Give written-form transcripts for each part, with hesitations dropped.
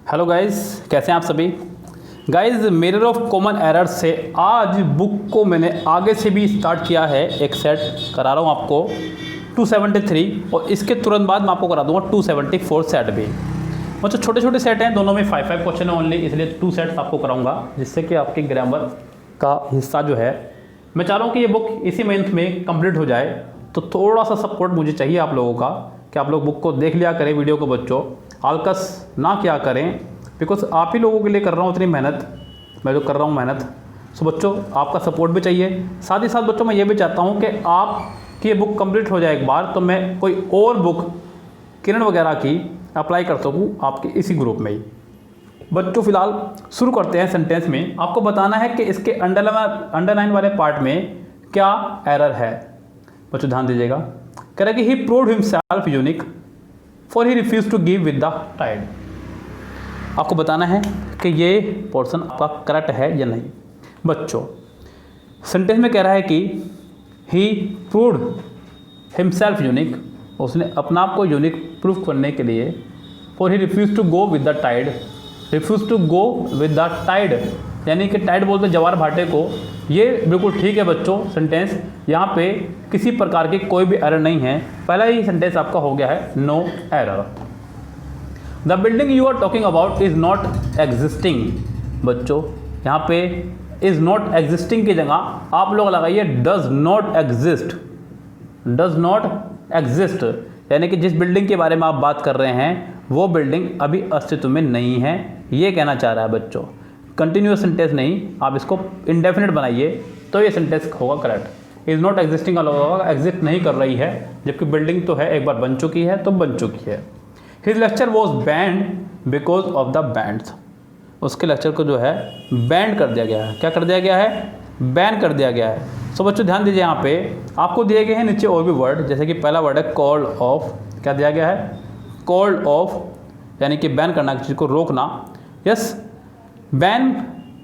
Hello guys, कैसे हैं आप सभी। Guys, mirror of common errors से आज बुक को मैंने आगे से भी स्टार्ट किया है। एक सेट करा रहा हूँ आपको 273 और इसके तुरंत बाद मैं आपको करा दूंगा 274 सेट भी। मतलब छोटे छोटे सेट हैं, दोनों में 5 क्वेश्चन है ओनली, इसलिए 2 सेट्स आपको कराऊंगा जिससे कि आपकी ग्रामर का हिस्सा जो है, मैं चाह रहा हूँ कि ये बुक इसी मंथ में कंप्लीट हो जाए। तो थोड़ा सा सपोर्ट मुझे चाहिए आप लोगों का कि आप लोग बुक को देख लिया करें, वीडियो को बच्चों आलकस ना क्या करें, बिकॉज आप ही लोगों के लिए कर रहा हूँ इतनी मेहनत, मैं जो कर रहा हूँ मेहनत। सो बच्चों आपका सपोर्ट भी चाहिए, साथ ही साथ बच्चों मैं ये भी चाहता हूँ कि आपकी ये बुक कंप्लीट हो जाए एक बार तो मैं कोई और बुक किरण वगैरह की अप्लाई कर सकूँ आपके इसी ग्रुप में ही। बच्चों फिलहाल शुरू करते हैं। सेंटेंस में आपको बताना है कि इसके अंडरलाइन वाले पार्ट में क्या एरर है। बच्चों ध्यान दीजिएगा। कह रहा है कि he proved himself unique for he refuse to give with the tide. आपको बताना है कि ये पोर्शन आपका करेक्ट है या नहीं। बच्चों सेंटेंस में कह रहा है कि ही प्रूव्ड हिमसेल्फ यूनिक, उसने अपना आप को यूनिक प्रूव करने के लिए, for he refuse to go with the tide, refuse to go with the tide यानी कि टाइड बोलते जवार भाटे को। ये बिल्कुल ठीक है बच्चों सेंटेंस, यहाँ पे किसी प्रकार की कोई भी एरर नहीं है। पहला ही सेंटेंस आपका हो गया है no error. The building you are talking about is not existing. बच्चों यहाँ पे इज नॉट एग्जिस्टिंग की जगह आप लोग लगाइए does not exist. Does not exist यानी कि जिस बिल्डिंग के बारे में आप बात कर रहे हैं वो बिल्डिंग अभी अस्तित्व में नहीं है, ये कहना चाह रहा है बच्चों। कंटिन्यूअस सेंटेंस नहीं, आप इसको इंडेफिनिट बनाइए तो ये सेंटेंस होगा करेक्ट। इज नॉट एग्जिस्टिंग अलग होगा, एग्जिस्ट नहीं कर रही है, जबकि बिल्डिंग तो है, एक बार बन चुकी है तो बन चुकी है। His lecture was banned because of the bands. उसके लेक्चर को जो है बैंड कर दिया गया है। क्या कर दिया गया है? बैन कर दिया गया है। सो बच्चों ध्यान दीजिए, यहाँ पे आपको दिए गए हैं नीचे और भी वर्ड, जैसे कि पहला वर्ड है कॉल्ड ऑफ। क्या दिया गया है? कॉल्ड ऑफ यानी कि बैन करना, किसी को रोकना। यस, बैन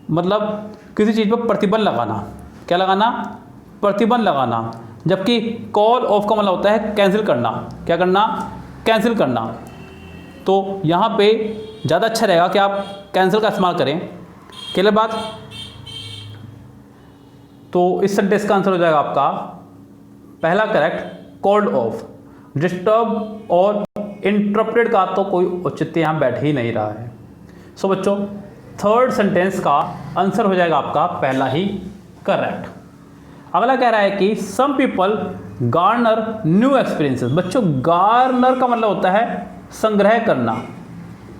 मतलब किसी चीज़ पर प्रतिबंध लगाना। क्या लगाना? प्रतिबंध लगाना। जबकि कॉल ऑफ का मतलब होता है कैंसिल करना। क्या करना? कैंसिल करना। तो यहाँ पे ज़्यादा अच्छा रहेगा कि आप कैंसिल का इस्तेमाल करें। क्लियर बात? तो इस सेंटेंस का आंसर हो जाएगा आपका पहला करेक्ट कॉल्ड ऑफ। डिस्टर्ब और इंटरप्टेड का तो कोई औचित्य यहाँ बैठ ही नहीं रहा है। सो बच्चों थर्ड सेंटेंस का आंसर हो जाएगा आपका पहला ही करेक्ट। अगला कह रहा है कि some people garner new experiences. बच्चों गार्नर का मतलब होता है संग्रह करना।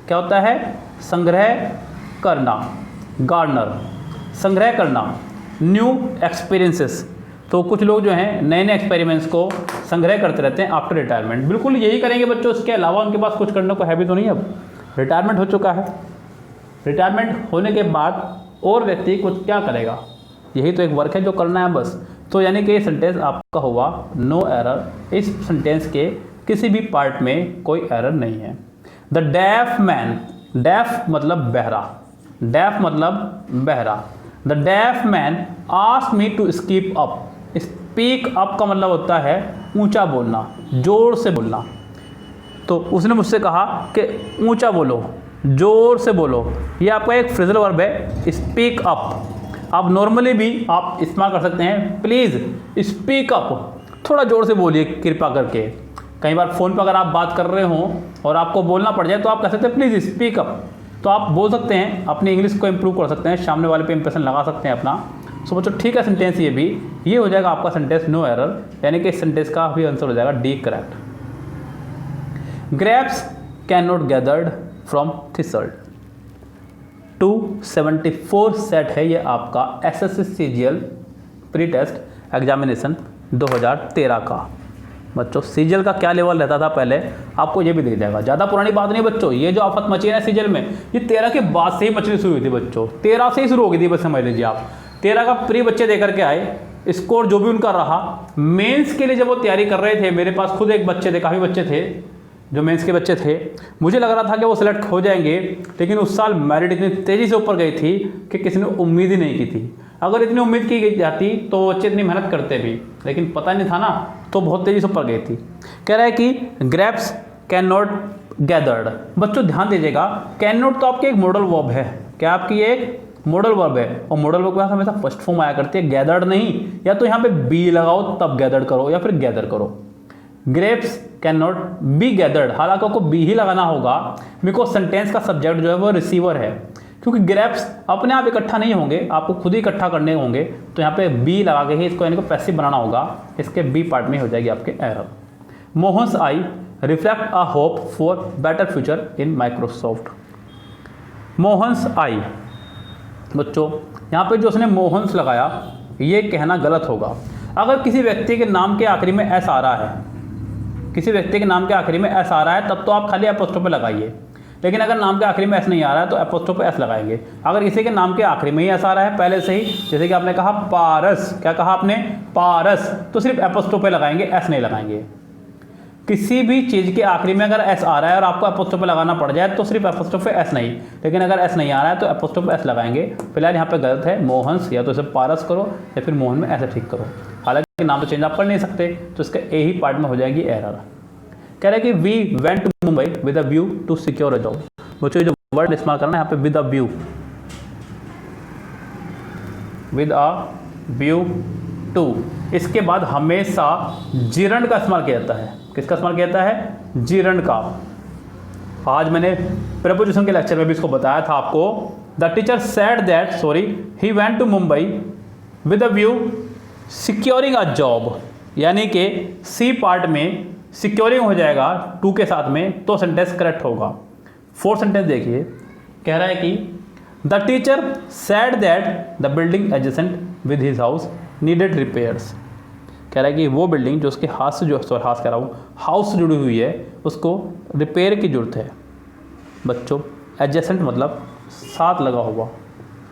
क्या होता है? संग्रह करना। गार्नर संग्रह करना। न्यू एक्सपीरियंसेस तो कुछ लोग जो हैं नए नए एक्सपेरिमेंट्स को संग्रह करते रहते हैं आफ्टर रिटायरमेंट। बिल्कुल यही करेंगे बच्चों, इसके अलावा उनके पास कुछ करने को है भी तो नहीं। अब रिटायरमेंट हो चुका है, रिटायरमेंट होने के बाद और व्यक्ति कुछ क्या करेगा? यही तो एक वर्क है जो करना है बस। तो यानी कि ये सेंटेंस आपका हुआ नो एरर। इस सेंटेंस के किसी भी पार्ट में कोई एरर नहीं है। द डेफ मैन, डेफ मतलब बहरा, डेफ मतलब बहरा। The deaf man asked me to speak up. Speak up का मतलब होता है ऊंचा बोलना, जोर से बोलना। तो उसने मुझसे कहा कि ऊंचा बोलो, जोर से बोलो। ये आपका एक फ्रेजल वर्ब है स्पीक अप। आप नॉर्मली भी आप इस्तेमाल कर सकते हैं, प्लीज़ स्पीक अप, थोड़ा जोर से बोलिए कृपा करके। कई बार फ़ोन पर अगर आप बात कर रहे हों और आपको बोलना पड़ जाए तो आप कह सकते हैं प्लीज़ स्पीक अप। तो आप बोल सकते हैं, अपनी इंग्लिश को इम्प्रूव कर सकते हैं, सामने वाले पे इंप्रेशन लगा सकते हैं अपना। सो बच्चों ठीक है सेंटेंस ये भी, ये हो जाएगा आपका सेंटेंस नो एरर, यानी कि इस सेंटेंस का भी आंसर हो जाएगा D correct. Grapes can not gathered from thistle. 274 set है ये आपका SSC CGL pre test examination 2013 का। बच्चों सीजीएल का क्या लेवल रहता था पहले, आपको ये भी दिख जाएगा। ज़्यादा पुरानी बात नहीं बच्चों, ये जो आफत मची है ना सीजीएल में, ये 13 के बाद से ही मचनी शुरू हुई थी बच्चों। 13 से ही शुरू हो गई थी, बस समझ लीजिए आप। 13 का प्री बच्चे दे करके आए, स्कोर जो भी उनका रहा, मेंस के लिए जब वो तैयारी कर रहे थे, मेरे पास खुद एक बच्चे थे, काफ़ी बच्चे थे जो मेंस के बच्चे थे, मुझे लग रहा था कि वो सिलेक्ट हो जाएंगे, लेकिन उस साल मेरिट इतनी तेज़ी से ऊपर गई थी कि किसी ने उम्मीद ही नहीं की थी। अगर इतनी उम्मीद की गई जाती तो बच्चे इतनी मेहनत करते भी, लेकिन पता नहीं था ना, तो बहुत तेज़ी से ऊपर गई थी। कह रहा है कि ग्रेप्स कैन नॉट गैदर्ड। बच्चों ध्यान दीजिएगा, कैन नॉट तो आपकी एक मॉडल वर्ब है, क्या आपकी एक मॉडल वर्ब है, और मॉडल वर्ब के पास हमेशा फर्स्ट फॉर्म आया करती है, गैदर्ड नहीं। या तो यहाँ पे बी लगाओ तब गैदर्ड करो, या फिर गैदर करो। Grapes can not be gathered, हालांकि आपको बी ही लगाना होगा, बिकॉज सेंटेंस का सब्जेक्ट जो है वो रिसीवर है, क्योंकि ग्रेप्स अपने आप इकट्ठा नहीं होंगे, आपको खुद ही इकट्ठा करने होंगे। तो यहाँ पे बी लगा के ही इसको यानी कि पैसिव बनाना होगा, इसके बी पार्ट में हो जाएगी आपके error. Mohan's eye reflect a hope for better future in Microsoft. Mohan's eye, बच्चों यहाँ पे जो उसने मोहन्स लगाया ये कहना गलत होगा। अगर किसी व्यक्ति के नाम के आखिरी में एस आ रहा है, किसी व्यक्ति के नाम के आखिरी में एस आ रहा है, तब तो आप खाली एपोस्ट्रोफे लगाइए। लेकिन अगर नाम के आखिरी में एस नहीं आ रहा है तो एपोस्ट्रोफे एस लगाएंगे। अगर किसी के नाम के आखिरी में ही एस आ रहा है पहले से ही, जैसे कि आपने कहा पारस, क्या कहा आपने, पारस, तो सिर्फ एपोस्ट्रोफे लगाएंगे, एस नहीं लगाएंगे। किसी भी चीज़ के आखिरी में अगर एस आ रहा है और आपको एपोस्ट्रोफे लगाना पड़ जाए तो सिर्फ एपोस्ट्रोफे एस नहीं, लेकिन अगर एस नहीं आ रहा है तो एपोस्ट्रोफे एस लगाएंगे। फिलहाल यहाँ पे गलत है, मोहन्स, या तो इसे पारस करो या फिर मोहन में ऐसे ठीक करो। हालांकि नाम तो चेंज आप कर नहीं सकते, तो इसका ए ही पार्ट में हो जाएगी एरर। कह रहे हैं कि we went to Mumbai with a view to secure a job. बच्चों जो वर्ड इस्तेमाल करना है यहाँ पे with a view, with a view to, इसके बाद हमेशा जिरंड का इस्तेमाल किया जाता है। किसका इस्तेमाल किया जाता है, जिरंड का। आज मैंने प्रीपोजिशन के लेक्चर में भी इसको बताया था आपको। The teacher said that sorry he went to Mumbai with a view securing a job, यानी कि सी पार्ट में सिक्योरिंग हो जाएगा टू के साथ में, तो सेंटेंस करेक्ट होगा। फोर्थ सेंटेंस देखिए, कह रहा है कि the teacher said that the building adjacent with his house needed repairs. कह रहा है कि वो बिल्डिंग जो उसके हाथ से, जो हाथ कह रहा हूँ, हाउस से जुड़ी हुई है, उसको रिपेयर की जरूरत है। बच्चों एडजेसेंट मतलब साथ लगा हुआ,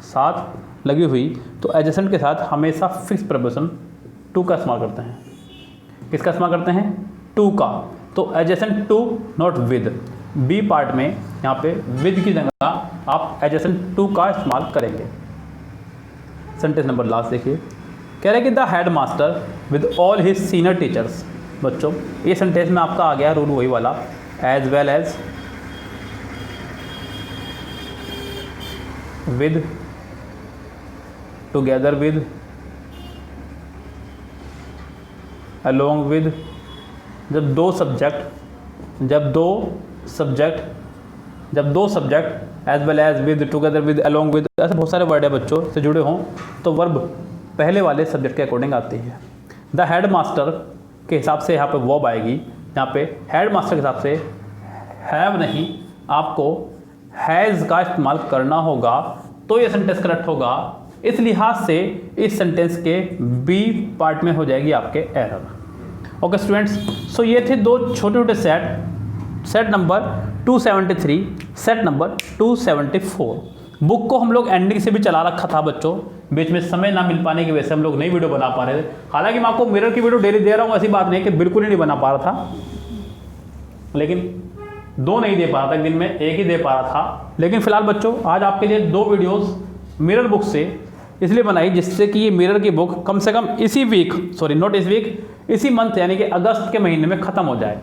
साथ लगी हुई, तो एडजेसेंट के साथ हमेशा फिक्स प्रीपोजिशन टू का इस्तेमाल करते हैं। किसका इस्तेमाल करते हैं, टू का। तो adjacent to not with, B part में यहाँ पे विद की जगह आप एडजेसेंट टू का इस्तेमाल करेंगे। सेंटेंस नंबर लास्ट देखिए, कह रहे हैं कि the head master with all his senior teachers. बच्चों ये सेंटेंस में आपका आ गया रूल वही वाला, as well as, with, together with, along with. जब दो subject as well as, with, together with, along with, ऐसे बहुत सारे वर्ड है बच्चों से जुड़े हों, तो वर्ब पहले वाले सब्जेक्ट के अकॉर्डिंग आती है। द हेड मास्टर के हिसाब से यहाँ पे वर्ब आएगी, यहाँ पे हेड मास्टर के हिसाब से हैव नहीं, आपको हैज़ का इस्तेमाल करना होगा, तो ये सेंटेंस करेक्ट होगा। इस लिहाज से इस सेंटेंस के बी पार्ट में हो जाएगी आपके एरर। ओके स्टूडेंट्स, सो ये थे दो छोटे छोटे set number 273, set number 274। Book को हम लोग एंडिंग से भी चला रखा था बच्चों, बीच में समय ना मिल पाने की वजह से हम लोग नई वीडियो बना पा रहे थे। हालांकि मैं आपको मिरर की वीडियो डेली दे रहा हूँ, ऐसी बात नहीं कि बिल्कुल ही नहीं बना पा रहा था, लेकिन दो नहीं दे पा रहा था, दिन में एक ही दे पा रहा था। लेकिन फिलहाल बच्चों आज आपके लिए दो वीडियोस मिरर बुक से इसलिए बनाई, जिससे कि ये मिरर की बुक कम से कम इसी वीक, सॉरी नॉट इस वीक, इसी मंथ यानी कि अगस्त के महीने में ख़त्म हो जाए।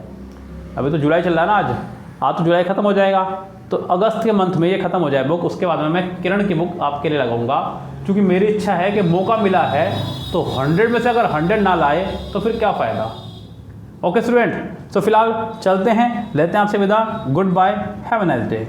अभी तो जुलाई चल रहा है ना, आज तो जुलाई ख़त्म हो जाएगा, तो अगस्त के मंथ में ये ख़त्म हो जाए बुक। उसके बाद में मैं किरण की बुक आपके लिए लगाऊंगा, क्योंकि मेरी इच्छा है कि मौका मिला है तो 100 में से अगर 100 ना लाए तो फिर क्या फ़ायदा। ओके स्टूडेंट, तो फिलहाल चलते हैं, लेते हैं आपसे विदा। Good bye, have a nice day.